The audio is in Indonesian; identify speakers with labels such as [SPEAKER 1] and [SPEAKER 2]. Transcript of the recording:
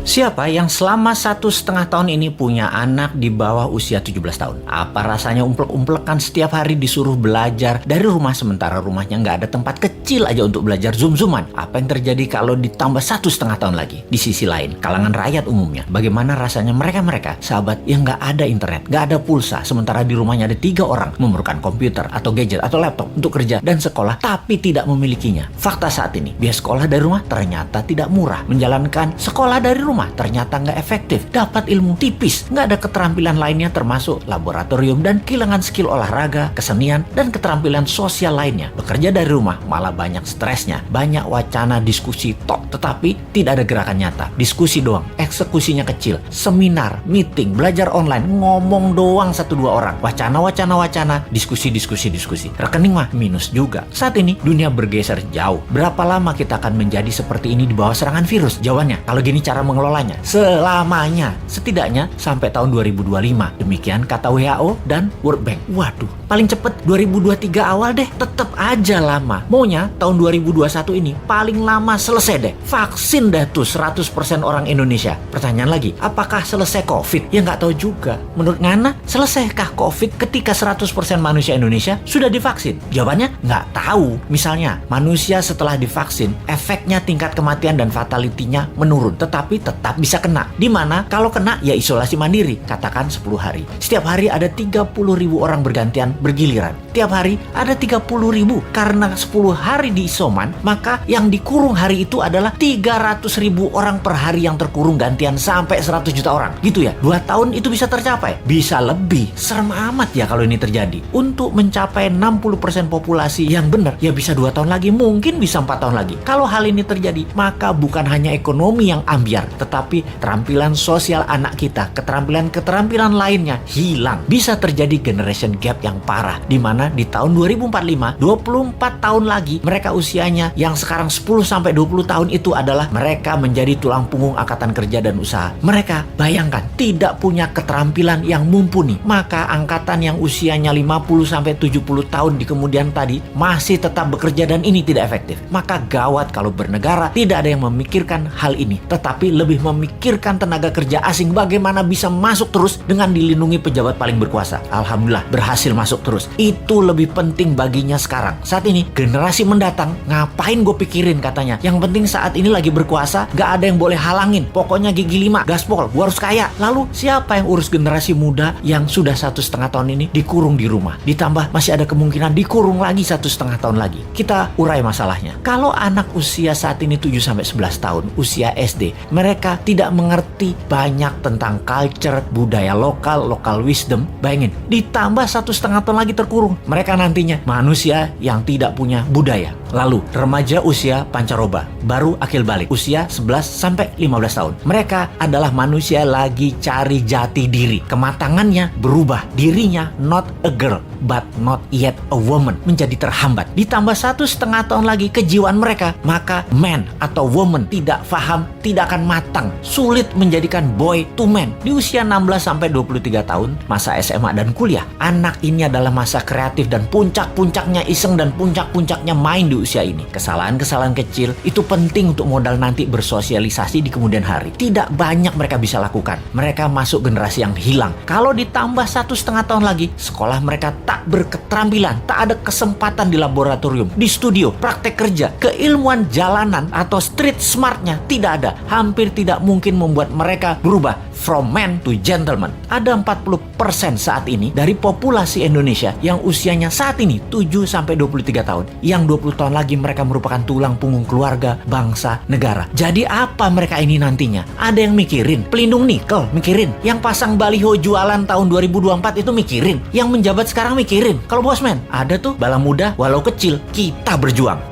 [SPEAKER 1] Siapa yang selama 1,5 tahun ini punya anak di bawah usia 17 tahun? Apa rasanya umplek-umplekan setiap hari disuruh belajar dari rumah sementara rumahnya nggak ada tempat kecil aja untuk belajar zoom-zooman? Apa yang terjadi kalau ditambah 1,5 tahun lagi? Di sisi lain, kalangan rakyat umumnya, bagaimana rasanya mereka sahabat yang nggak ada internet, nggak ada pulsa, sementara di rumahnya ada 3 orang memerlukan komputer atau gadget atau laptop untuk kerja dan sekolah, tapi tidak memilikinya. Fakta saat ini, biaya sekolah dari rumah ternyata tidak murah. Menjalankan sekolah dari rumah ternyata nggak efektif, dapat ilmu tipis, nggak ada keterampilan lainnya termasuk laboratorium dan kehilangan skill olahraga, kesenian, dan keterampilan sosial lainnya. Bekerja dari rumah malah banyak stresnya, banyak wacana diskusi tok, tetapi tidak ada gerakan nyata. Diskusi doang, eksekusinya kecil, seminar, meeting, belajar online, ngomong doang 1-2 orang, wacana, diskusi. Rekening mah minus juga. Saat ini dunia bergeser jauh. Berapa lama kita akan menjadi seperti ini di bawah serangan virus? Jawabannya, kalau gini cara mengelolanya, selamanya, setidaknya sampai tahun 2025. Demikian kata WHO dan World Bank. Waduh, paling cepet 2023 awal deh. Tetap aja lama. Maunya tahun 2021 ini paling lama selesai deh. Vaksin deh tuh 100% orang Indonesia. Pertanyaan lagi, apakah selesai COVID? Ya nggak tahu juga. Menurut Ngana, selesaikah COVID ketika 100% manusia Indonesia sudah divaksin? Jawabannya nggak tahu. Misalnya, manusia setelah divaksin, efeknya tingkat kematian dan fatality-nya menurun, tetapi tetap bisa kena. Dimana kalau kena ya isolasi mandiri, katakan 10 hari. Setiap hari ada 30.000 orang bergantian bergiliran. Tiap hari ada 30.000. Karena 10 hari di isoman, maka yang dikurung hari itu adalah 300.000 orang per hari yang terkurung gantian sampai 100 juta orang. Gitu ya, 2 tahun itu bisa tercapai? Bisa lebih. Serem amat ya kalau ini terjadi. Untuk mencapai 60% populasi yang benar, ya bisa 2 tahun lagi, mungkin bisa 4 tahun lagi. Kalau hal ini terjadi, maka bukan hanya ekonomi yang ambiar, tetapi keterampilan sosial anak kita, keterampilan lainnya hilang. Bisa terjadi generation gap yang parah, di mana di tahun 2045, 24 tahun lagi, mereka usianya yang sekarang 10-20 tahun itu adalah mereka menjadi tulang punggung angkatan kerja dan usaha. Mereka, bayangkan, tidak punya keterampilan yang mumpuni. Maka angkatan yang usianya 50-70 tahun di kemudian tadi masih tetap bekerja dan ini tidak efektif. Maka gawat kalau bernegara tidak ada yang memikirkan hal ini, tetapi lebih memikirkan tenaga kerja asing bagaimana bisa masuk terus dengan dilindungi pejabat paling berkuasa. Alhamdulillah berhasil masuk terus. Itu lebih penting baginya sekarang. Saat ini generasi mendatang ngapain gue pikirin katanya. Yang penting saat ini lagi berkuasa, gak ada yang boleh halangin. Pokoknya gigi 5, gaspol, gue harus kaya. Lalu siapa yang urus generasi muda yang sudah 1,5 tahun ini dikurung di rumah? Ditambah masih ada kemungkinan dikurung lagi 1,5 tahun lagi. Kita urai masalahnya. Kalau anak usia saat ini 7-11 tahun, usia SD, mereka tidak mengerti banyak tentang culture, budaya lokal wisdom. Bayangin, ditambah 1,5 tahun lagi terkurung. Mereka nantinya manusia yang tidak punya budaya. Lalu remaja usia pancaroba, baru akil balik, usia 11-15 tahun. Mereka adalah manusia lagi cari jati diri. Kematangannya berubah. Dirinya not a girl, but not yet a woman. Menjadi terhambat. Ditambah 1,5 tahun lagi kejiwaan mereka, maka man atau woman tidak paham, tidak akan matang. Sulit menjadikan boy to man. Di usia 16-23 tahun, masa SMA dan kuliah, anak ini adalah masa kreatif dan puncak-puncaknya iseng dan puncak-puncaknya main di usia ini. Kesalahan-kesalahan kecil itu penting untuk modal nanti bersosialisasi di kemudian hari. Tidak banyak mereka bisa lakukan. Mereka masuk generasi yang hilang. Kalau ditambah 1,5 tahun lagi, sekolah mereka tak berketerampilan, tak ada kesempatan di laboratorium, di studio, praktek kerja, keilmuan jalanan atau street smartnya tidak ada. Hampir tidak mungkin membuat mereka berubah from man to gentleman. Ada 40% saat ini dari populasi Indonesia yang usianya saat ini 7-23 tahun. Yang 20 tahun lagi mereka merupakan tulang punggung keluarga, bangsa, negara. Jadi apa mereka ini nantinya? Ada yang mikirin pelindung nikel, mikirin. Yang pasang baliho jualan tahun 2024 itu mikirin. Yang menjabat sekarang mikirin. Kalau bosman, ada tuh bala muda walau kecil, kita berjuang.